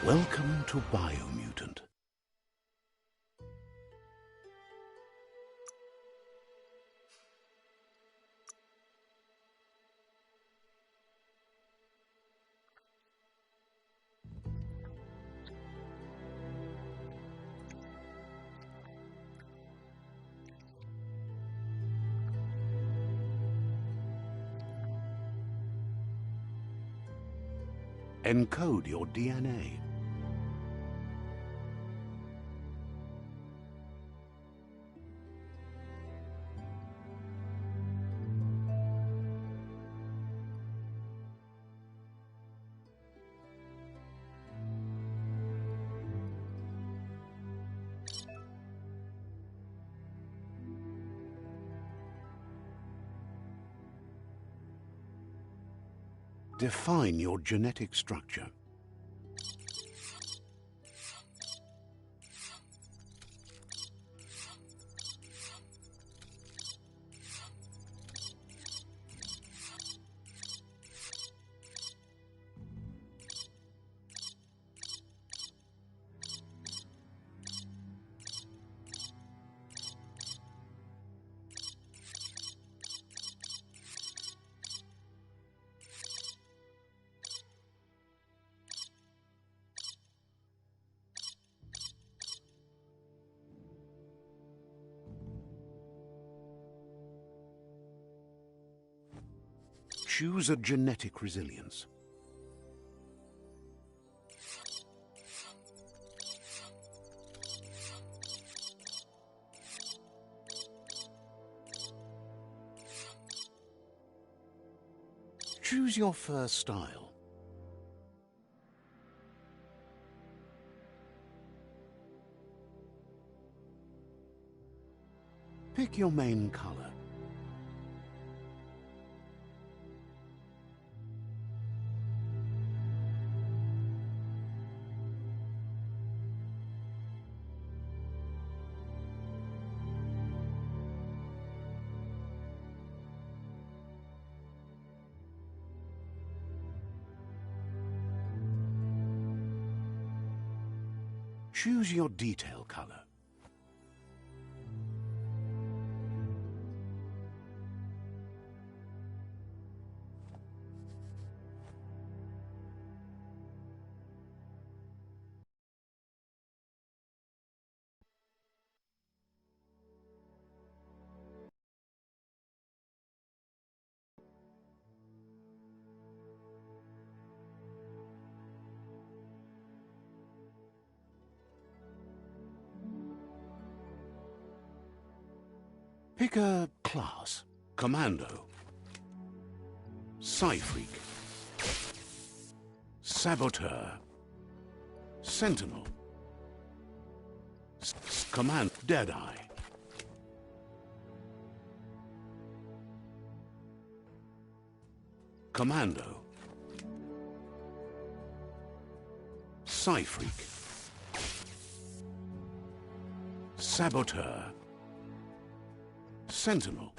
Welcome to Biomutant. Encode your DNA. Define your genetic structure. Choose a genetic resilience. Choose your first style. Pick your main color. Choose your detail color. Pick a class. Commando. Psy-Freak. Saboteur. Sentinel. Command. Deadeye. Commando. Psy-Freak. Saboteur. Sentinel.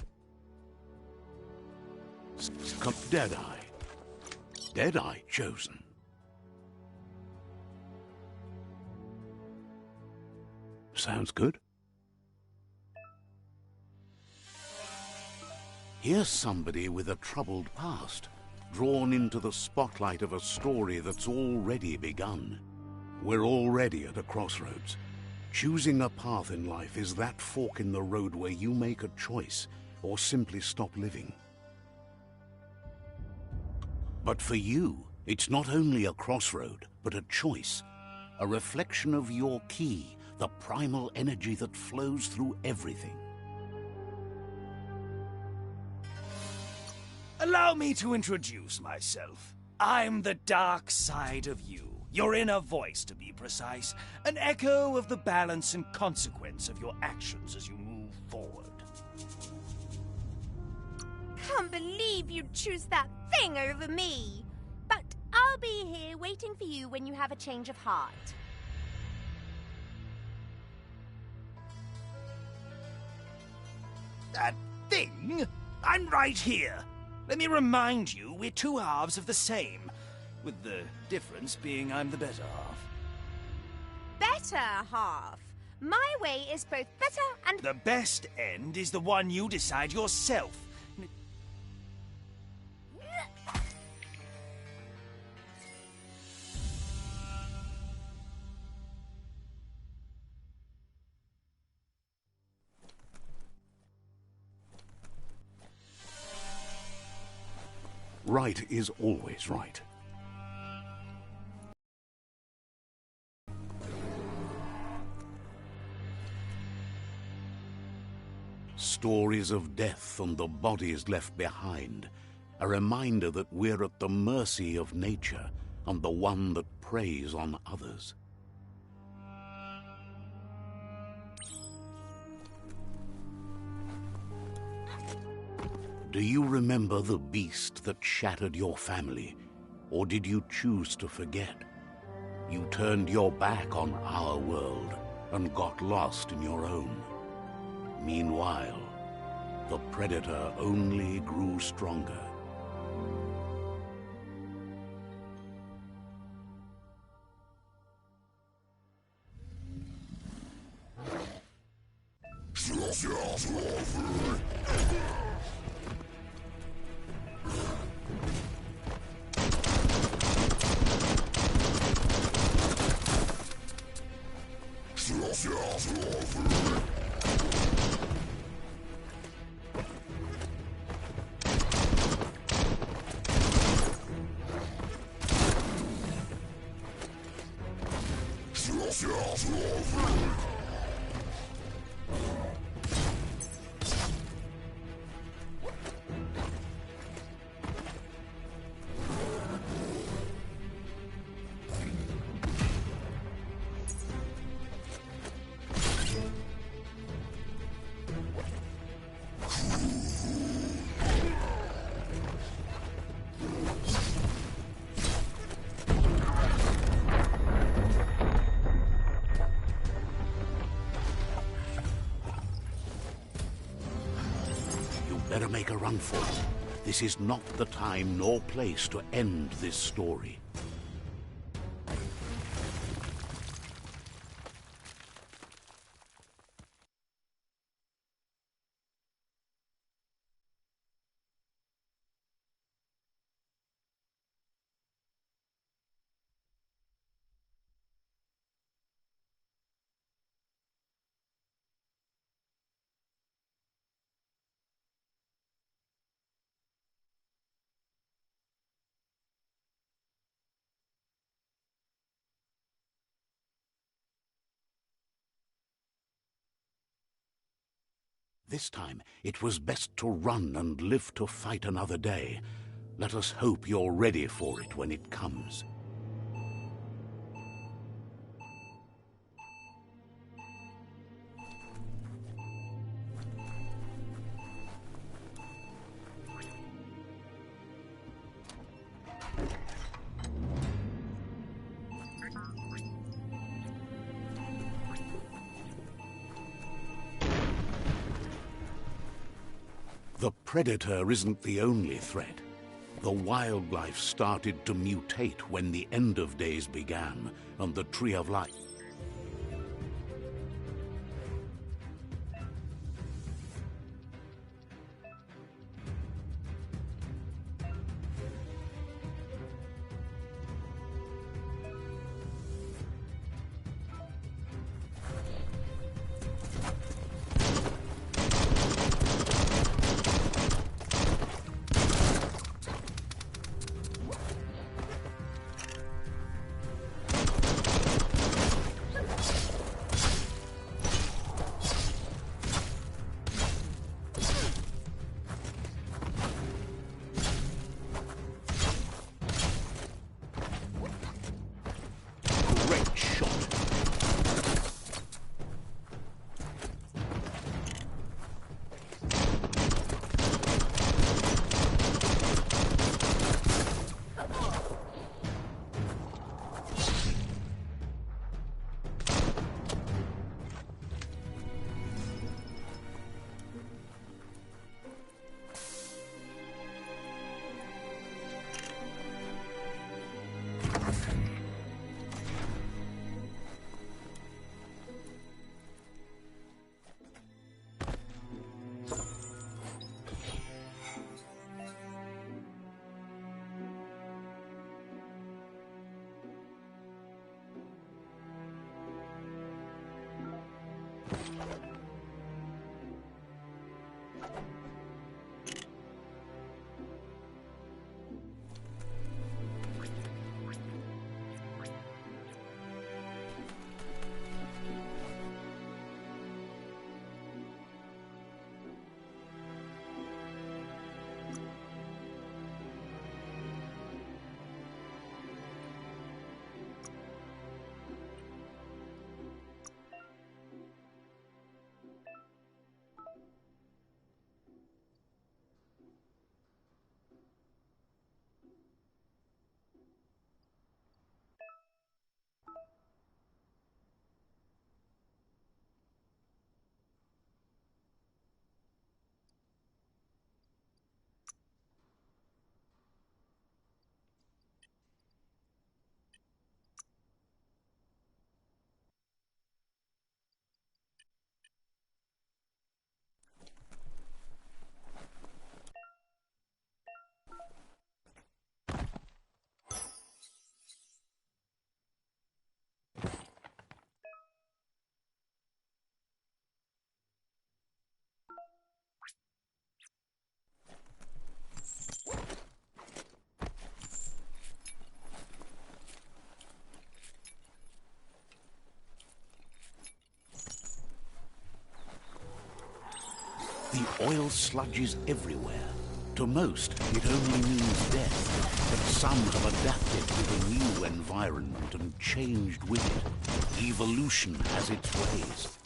Deadeye. Deadeye chosen. Sounds good. Here's somebody with a troubled past, drawn into the spotlight of a story that's already begun. We're already at a crossroads. Choosing a path in life is that fork in the road where you make a choice or simply stop living. But for you, it's not only a crossroad, but a choice, a reflection of your key, the primal energy that flows through everything. Allow me to introduce myself. I'm the dark side of you. Your inner voice, to be precise, an echo of the balance and consequence of your actions as you move forward. Can't believe you'd choose that thing over me. But I'll be here waiting for you when you have a change of heart. That thing? I'm right here. Let me remind you, we're two halves of the same, with the difference being I'm the better half. better half. My way is both better and... The best end is the one you decide yourself. Right is always right. Stories of death and the bodies left behind, a reminder that we're at the mercy of nature and the one that preys on others. Do you remember the beast that shattered your family, or did you choose to forget? You turned your back on our world and got lost in your own. Meanwhile, the predator only grew stronger. Better make a run for it. This is not the time nor place to end this story. This time, it was best to run and live to fight another day. Let us hope you're ready for it when it comes. The predator isn't the only threat. The wildlife started to mutate when the end of days began, and the Tree of Life. The oil sludges everywhere. To most, it only means death, but some have adapted to the new environment and changed with it. Evolution has its ways.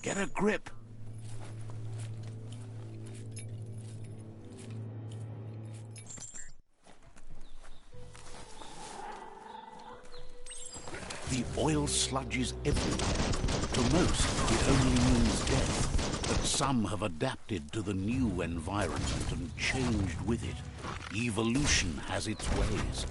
Get a grip. The oil sludges everywhere. To most, it only means death, but some have adapted to the new environment and changed with it. Evolution has its ways.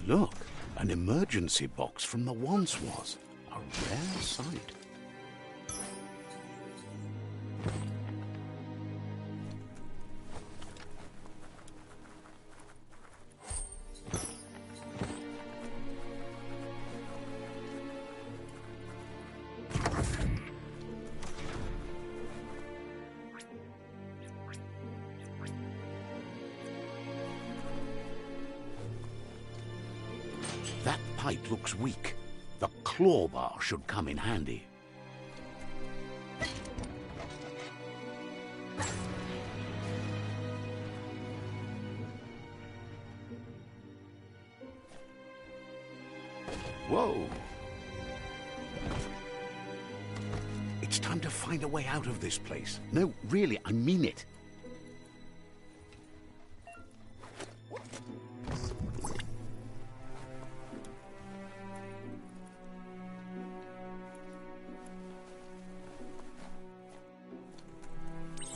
Look, an emergency box from the once was. A rare sight. That pipe looks weak. The claw bar should come in handy. Whoa! It's time to find a way out of this place. No, really, I mean it.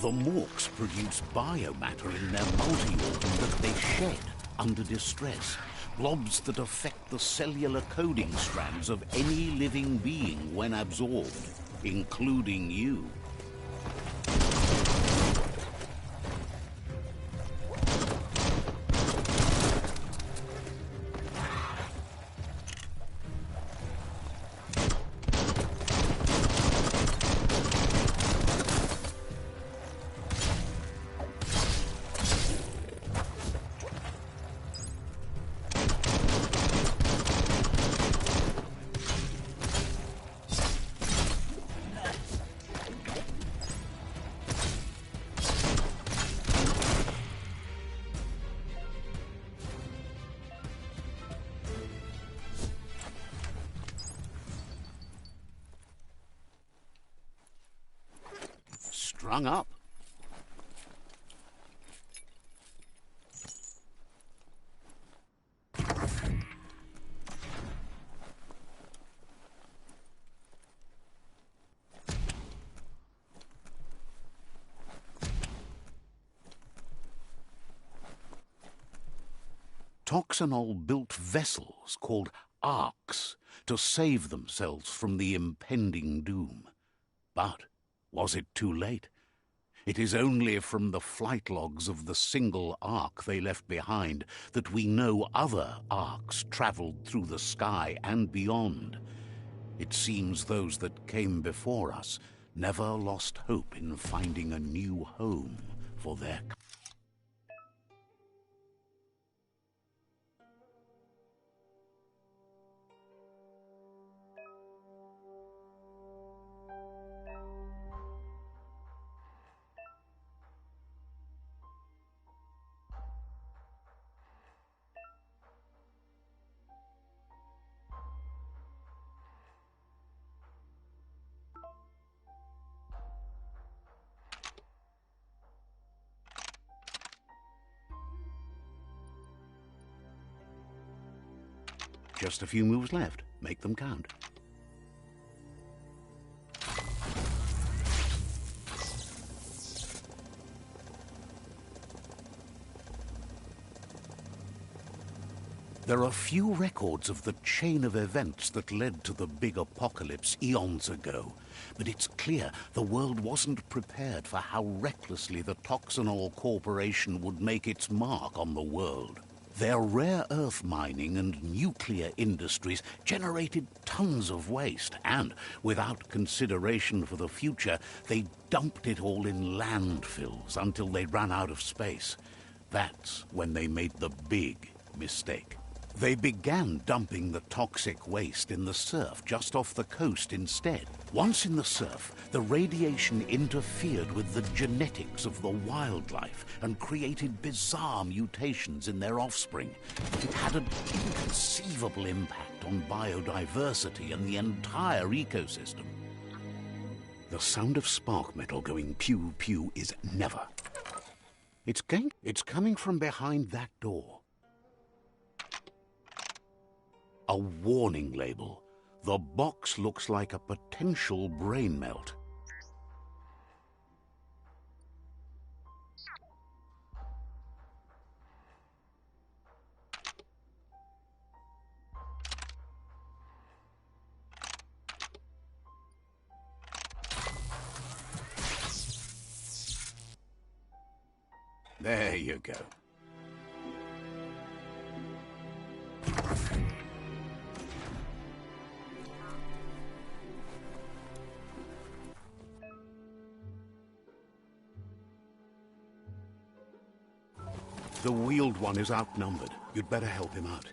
The morks produce biomatter in their multi-organ that they shed under distress. Blobs that affect the cellular coding strands of any living being when absorbed, including you. Strung up. Toxanol built vessels called arks to save themselves from the impending doom. But was it too late? It is only from the flight logs of the single ark they left behind that we know other arks traveled through the sky and beyond. It seems those that came before us never lost hope in finding a new home for their kind. Just a few moves left. Make them count. There are few records of the chain of events that led to the big apocalypse eons ago, but it's clear the world wasn't prepared for how recklessly the Toxanol Corporation would make its mark on the world. Their rare earth mining and nuclear industries generated tons of waste, and without consideration for the future, they dumped it all in landfills until they ran out of space. That's when they made the big mistake. They began dumping the toxic waste in the surf just off the coast instead. Once in the surf, the radiation interfered with the genetics of the wildlife and created bizarre mutations in their offspring. It had an inconceivable impact on biodiversity and the entire ecosystem. The sound of spark metal going pew-pew is never. It's coming from behind that door. A warning label. The box looks like a potential brain melt. There you go. The wheeled one is outnumbered. You'd better help him out.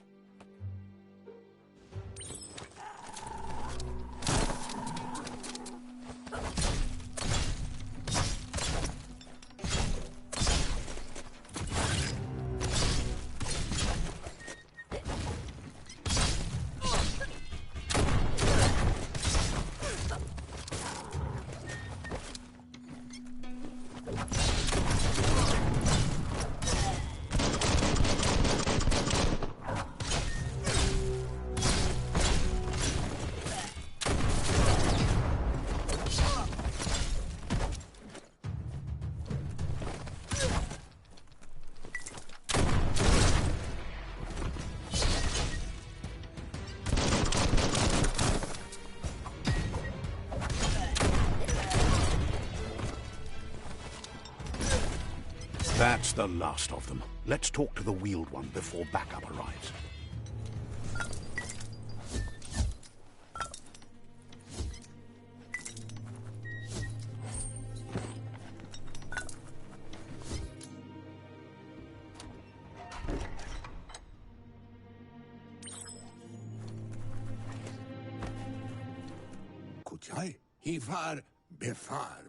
That's the last of them. Let's talk to the wheeled one before backup arrives.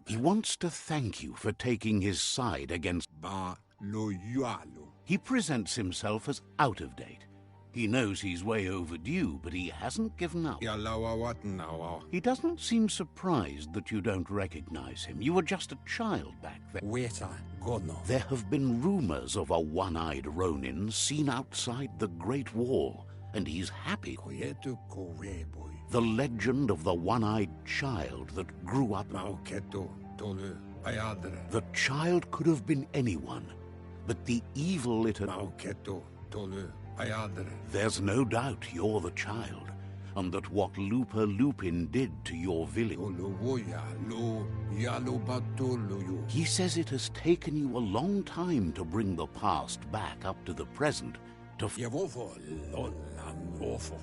He wants to thank you for taking his side against... He presents himself as out of date. He knows he's way overdue, but he hasn't given up. He doesn't seem surprised that you don't recognize him. You were just a child back then. There have been rumors of a one-eyed Ronin seen outside the Great Wall, and he's happy. The legend of the one-eyed child that grew up... The child could have been anyone, but the evil it had... There's no doubt you're the child, and that what Looper Lupin did to your village... He says it has taken you a long time to bring the past back up to the present, to...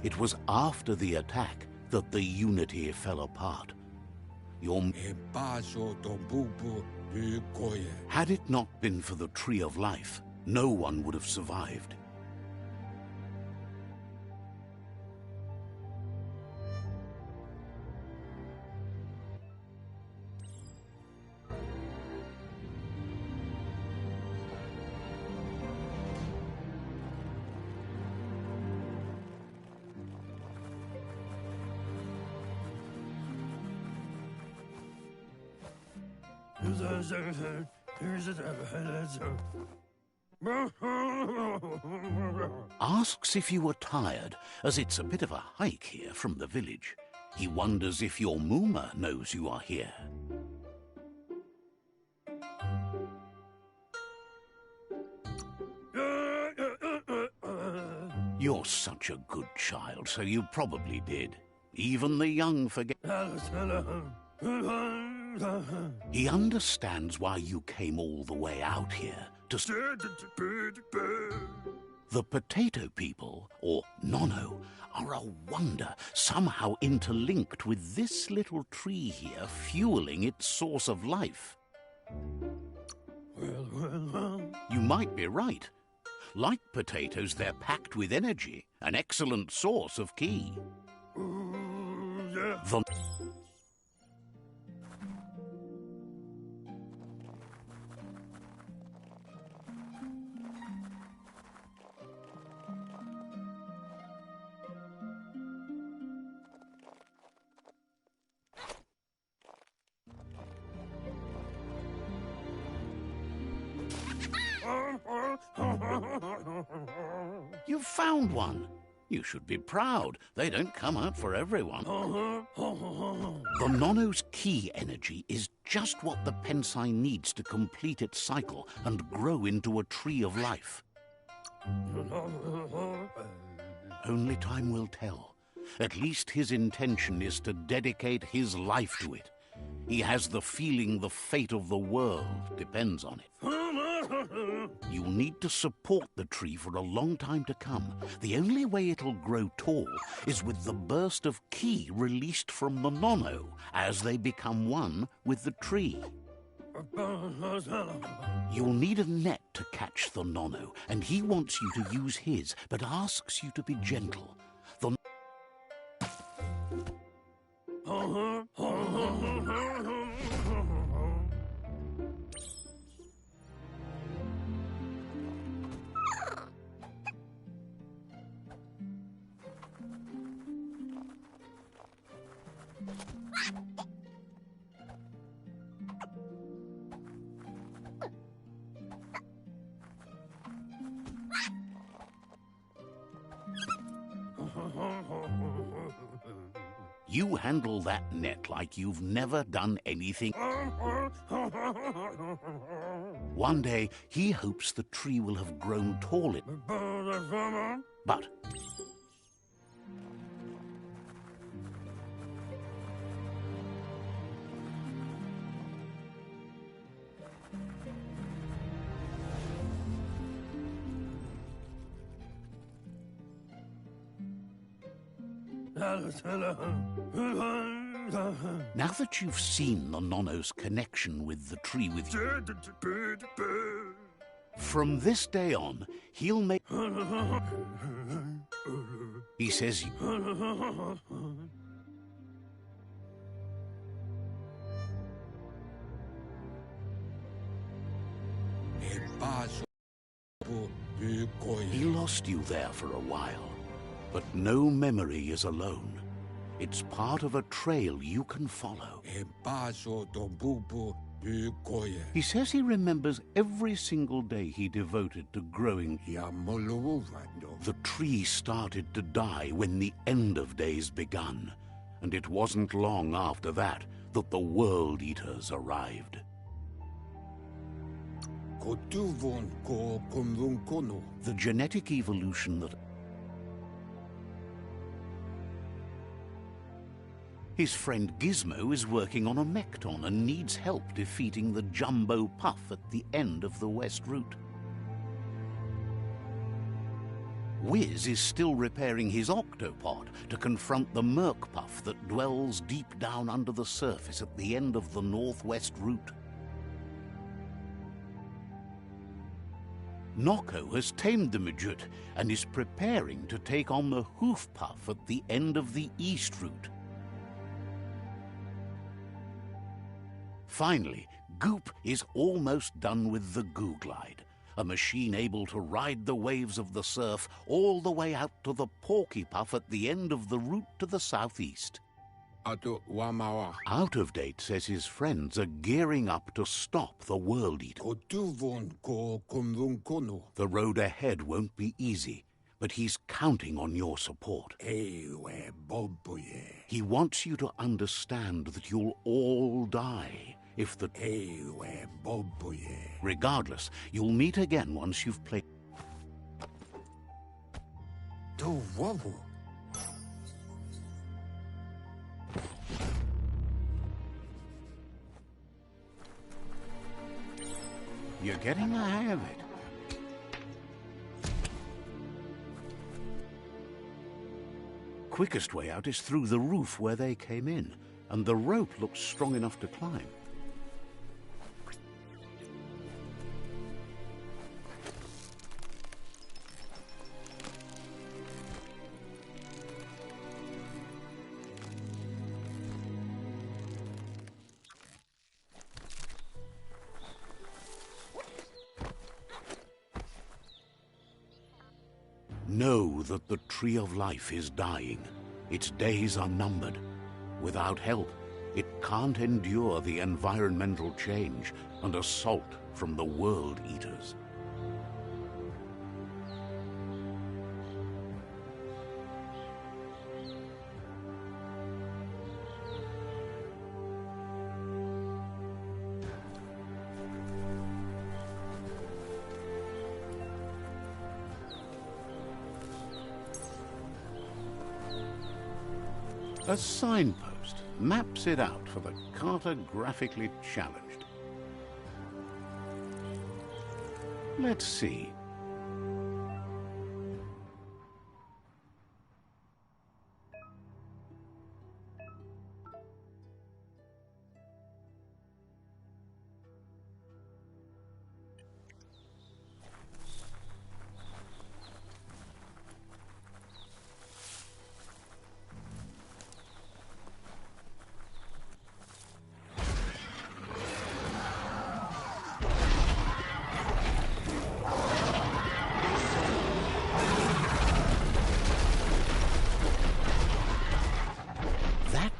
It was after the attack that the unity fell apart. Had it not been for the Tree of Life, no one would have survived. Asks if you were tired, as it's a bit of a hike here from the village. He wonders if your Muma knows you are here. You're such a good child, so you probably did. Even the young forget. He understands why you came all the way out here to... The potato people, or Nono, are a wonder, somehow interlinked with this little tree here fueling its source of life. You might be right. Like potatoes, they're packed with energy, an excellent source of ki. The... You've found one. You should be proud. They don't come out for everyone. The Nono's ki energy is just what the Pensai needs to complete its cycle and grow into a tree of life. Only time will tell. At least his intention is to dedicate his life to it. He has the feeling the fate of the world depends on it. You'll need to support the tree for a long time to come. The only way it'll grow tall is with the burst of ki released from the nono as they become one with the tree. You'll need a net to catch the nono, and he wants you to use his, but asks you to be gentle. You handle that net like you've never done anything. One day, he hopes the tree will have grown tall. But now that you've seen the nono's connection with the tree with you, from this day on, he'll make... He says... He lost you there for a while. But no memory is alone. It's part of a trail you can follow. He says he remembers every single day he devoted to growing. The tree started to die when the end of days begun, and it wasn't long after that that the World Eaters arrived. The genetic evolution that... His friend Gizmo is working on a Mekton and needs help defeating the Jumbo Puff at the end of the West Route. Wiz is still repairing his Octopod to confront the Merc Puff that dwells deep down under the surface at the end of the Northwest Route. Nocco has tamed the Midget and is preparing to take on the Hoof Puff at the end of the East Route. Finally, Goop is almost done with the Goo Glide, a machine able to ride the waves of the surf all the way out to the Porky Puff at the end of the route to the southeast. Out of Date says his friends are gearing up to stop the World Eater. The road ahead won't be easy, but he's counting on your support. He wants you to understand that you'll all die if the... Regardless, you'll meet again once you've played... You're getting the hang of it. Quickest way out is through the roof where they came in, and the rope looks strong enough to climb. Know that the Tree of Life is dying. Its days are numbered. Without help, it can't endure the environmental change and assault from the World Eaters. A signpost maps it out for the cartographically challenged. Let's see.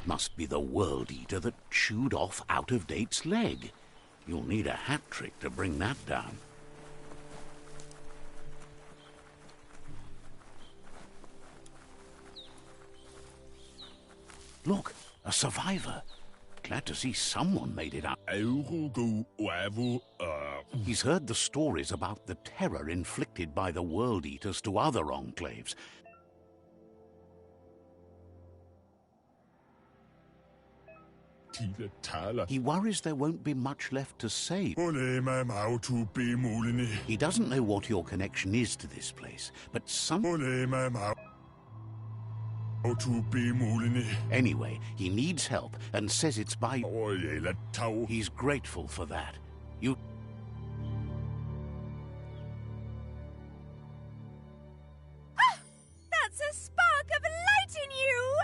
Must be the World Eater that chewed off Out-of-Date's leg. You'll need a hat trick to bring that down. Look, a survivor. Glad to see someone made it out. He's heard the stories about the terror inflicted by the World Eaters to other enclaves. He worries there won't be much left to save. He doesn't know what your connection is to this place, but Anyway, he needs help and says it's by... He's grateful for that. That's a spark of light in you!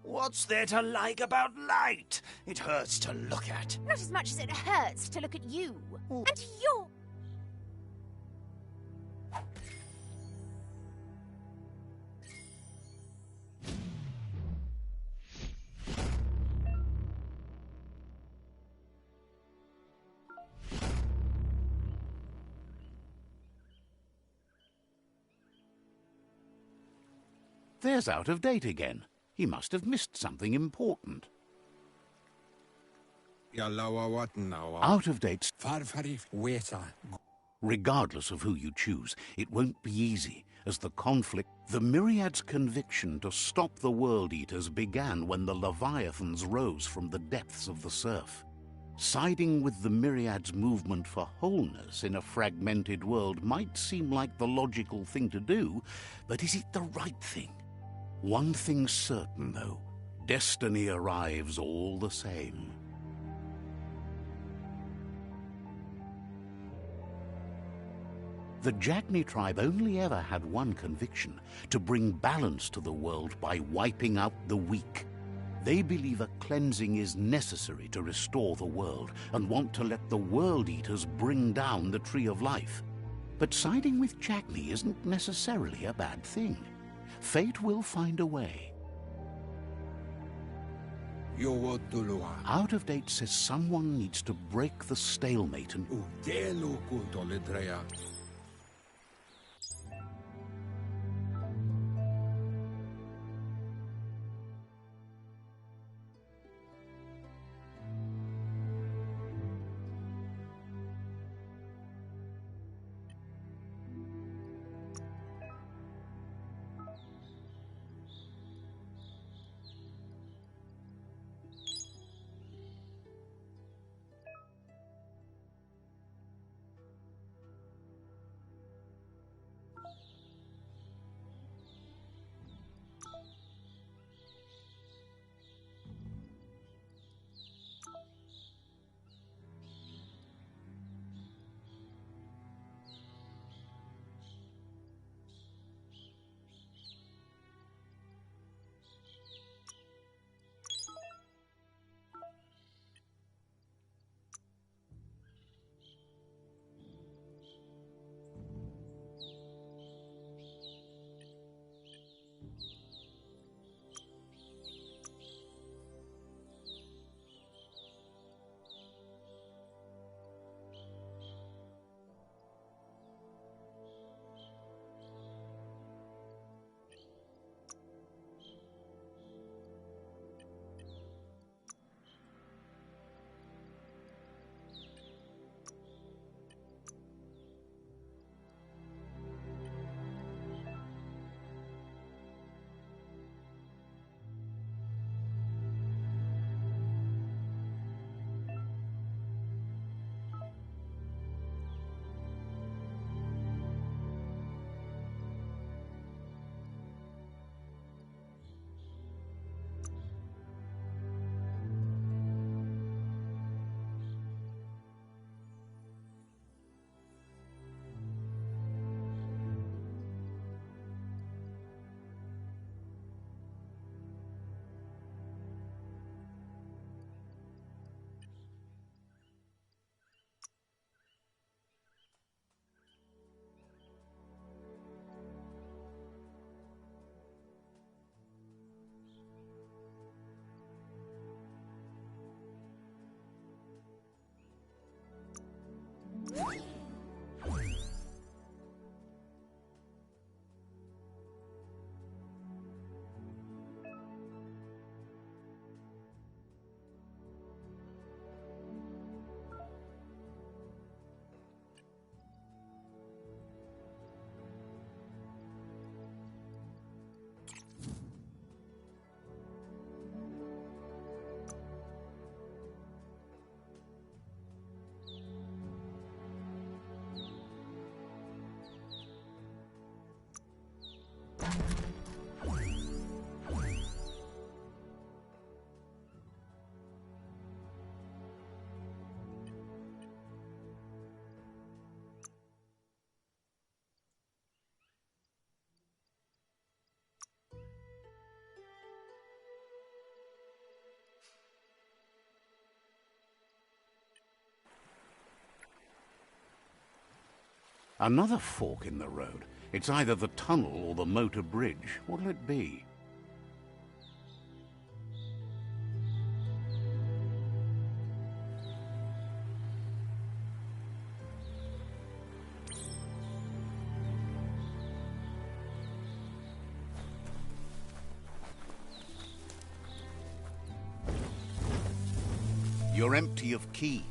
What's there to like about light? It hurts to look at. Not as much as it hurts to look at you. And your... There's Out-of-Date again. He must have missed something important. Out-of-Date's... Regardless of who you choose, it won't be easy, as the conflict... The Myriad's conviction to stop the World Eaters began when the Leviathans rose from the depths of the surf. Siding with the Myriad's movement for wholeness in a fragmented world might seem like the logical thing to do, but is it the right thing? One thing's certain, though. Destiny arrives all the same. The Jagni tribe only ever had one conviction: to bring balance to the world by wiping out the weak. They believe a cleansing is necessary to restore the world and want to let the World Eaters bring down the Tree of Life. But siding with Jagni isn't necessarily a bad thing. Fate will find a way. Out-of-Date says someone needs to break the stalemate and... Another fork in the road. It's either the tunnel or the motor bridge. What'll it be? You're empty of key.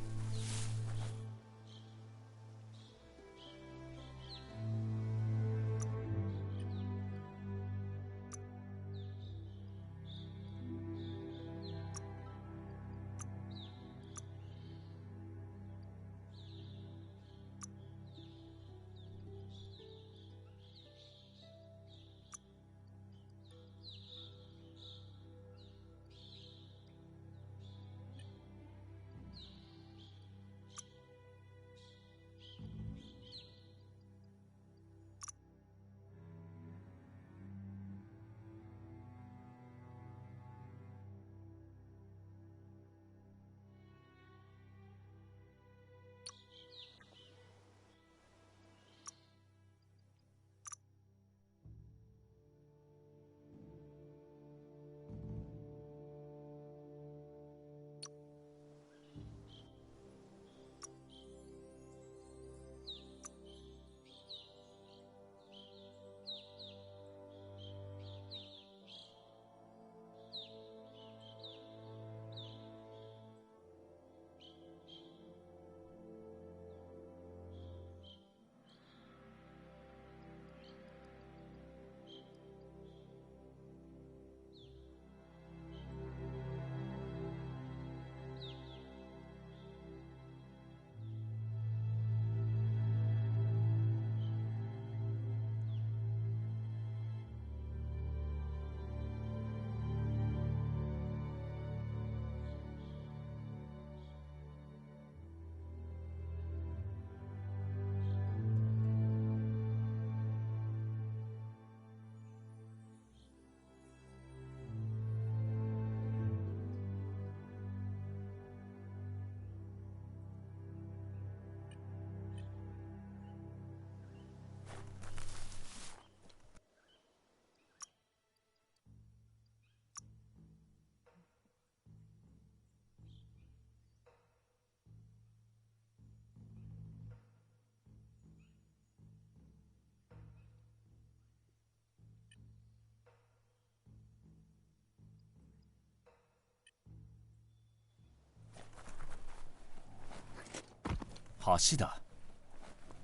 橋だ。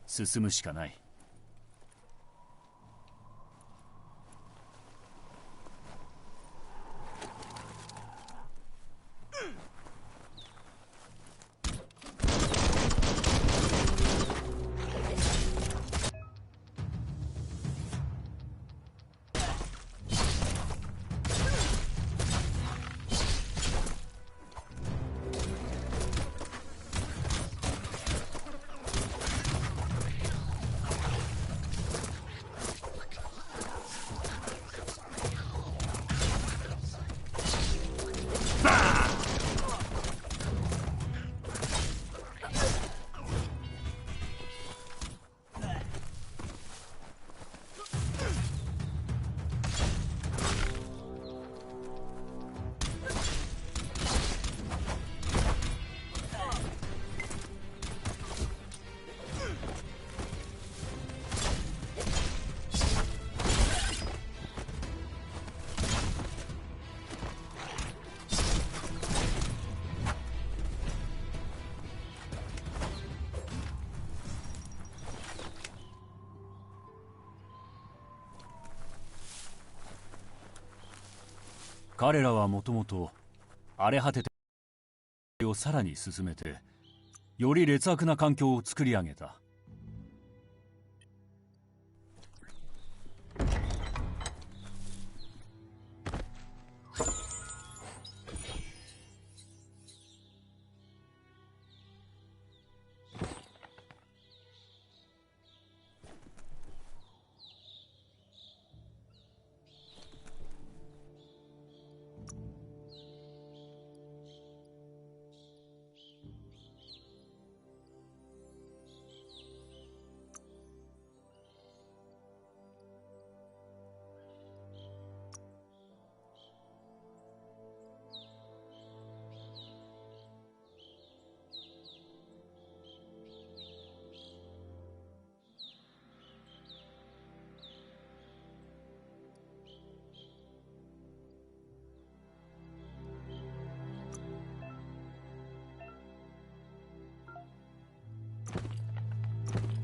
進むしかない。彼らはもともと荒れ果ててをさらに進めて、より劣悪な環境を作り上げた。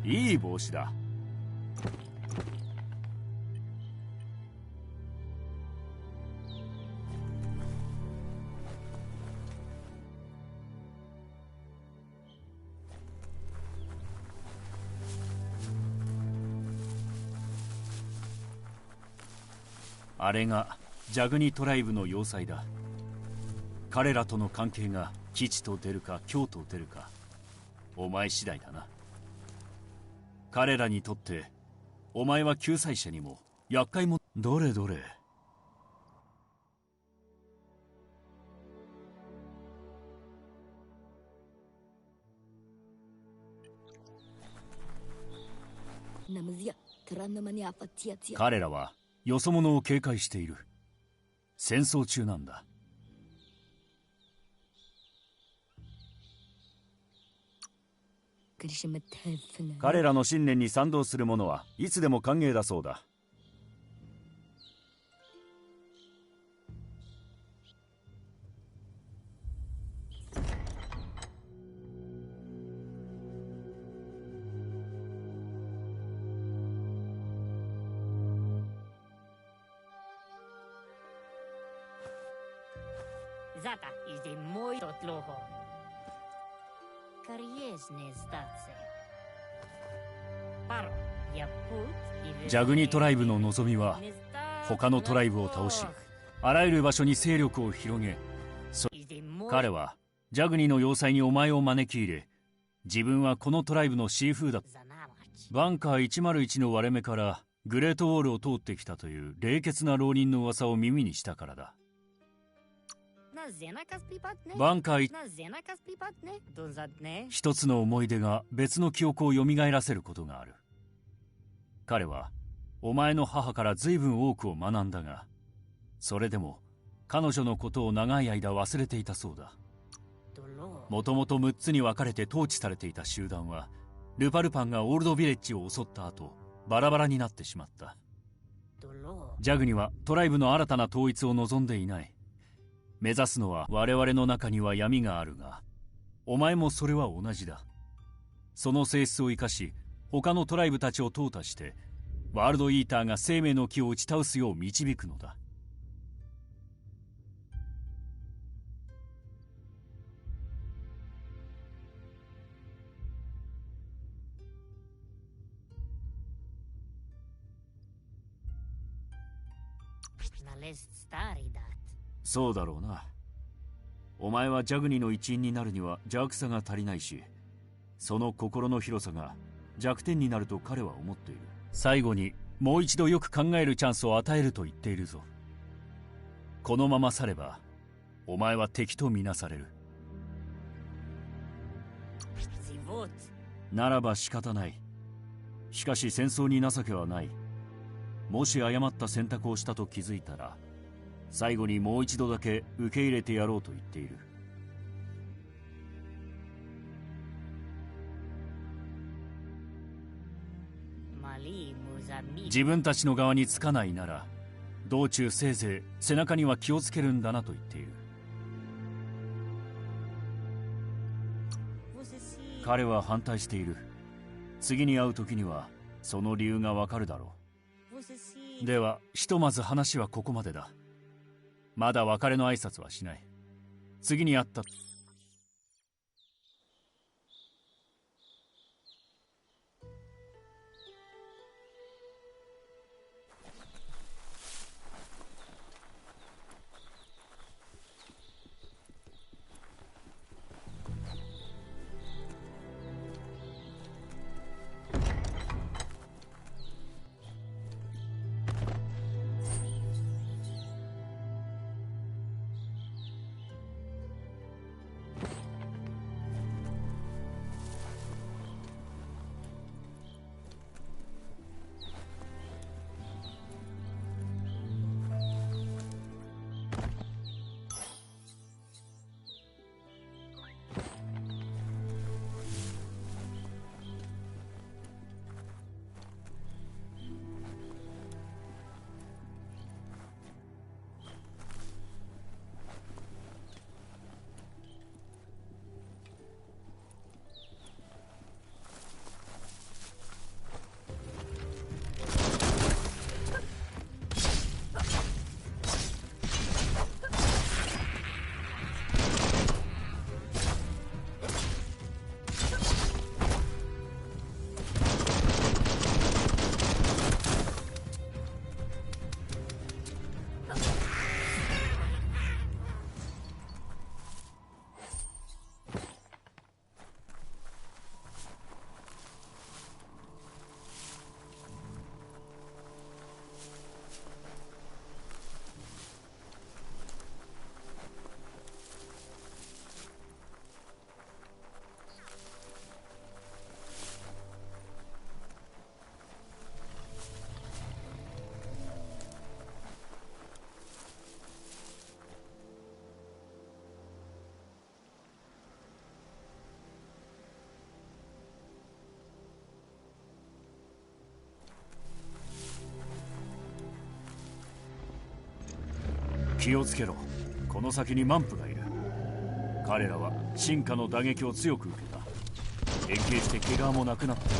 いい帽子だ。あれがジャグニトライブの要塞だ。彼らとの関係が吉と出るか凶と出るか、お前次第だな。彼らにとってお前は救済者にも厄介も。どれどれ。彼らはよそ者を警戒している。戦争中なんだ。彼らの信念に賛同する者はいつでも歓迎だそうだ。ジャグニトライブの望みは他のトライブを倒し、あらゆる場所に勢力を広げ、彼はジャグニの要塞にお前を招き入れ、自分はこのトライブのシーフーだ。バンカー101の割れ目からグレートウォールを通ってきたという冷血な浪人の噂を耳にしたからだ。バンカー一つの思い出が別の記憶を蘇らせることがある。彼はお前の母から随分多くを学んだが、それでも彼女のことを長い間忘れていたそうだ。もともと6つに分かれて統治されていた集団は、ルパルパンがオールドヴィレッジを襲った後バラバラになってしまった。ジャグにはトライブの新たな統一を望んでいない。目指すのは我々の中には闇があるが、お前もそれは同じだ。その性質を生かし、他のトライブたちを淘汰して、ワールドイーターが生命の木を打ち倒すよう導くのだ。そうだろうな。お前はジャグニの一員になるには邪悪さが足りないし、その心の広さが弱点になると彼は思っている。最後にもう一度よく考えるチャンスを与えると言っているぞ。このまま去ればお前は敵とみなされる。ならば仕方ない。しかし戦争に情けはない。もし誤った選択をしたと気づいたら、最後にもう一度だけ受け入れてやろうと言っている。自分たちの側につかないなら、道中せいぜい背中には気をつけるんだなと言っている。彼は反対している。次に会う時にはその理由がわかるだろう。ではひとまず話はここまでだ。まだ別れの挨拶はしない。次に会った。気をつけろ。この先にマンプがいる。彼らは進化の打撃を強く受けた。変形して怪我もなくなっている。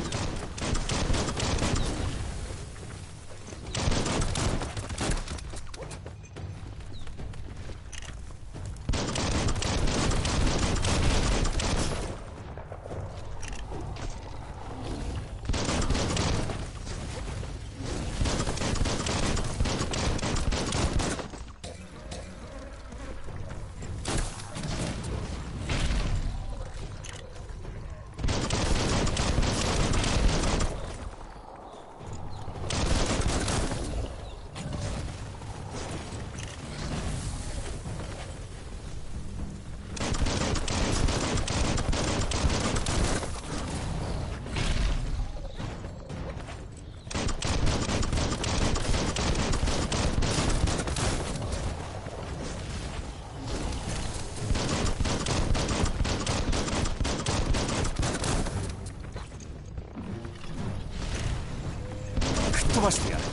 飛ばしてやる。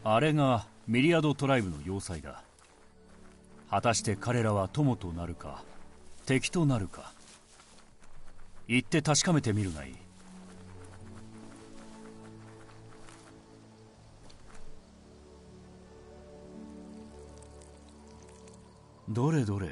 あれがミリアドトライブの要塞だ。果たして彼らは友となるか敵となるか、行って確かめてみるがいい。どれどれ、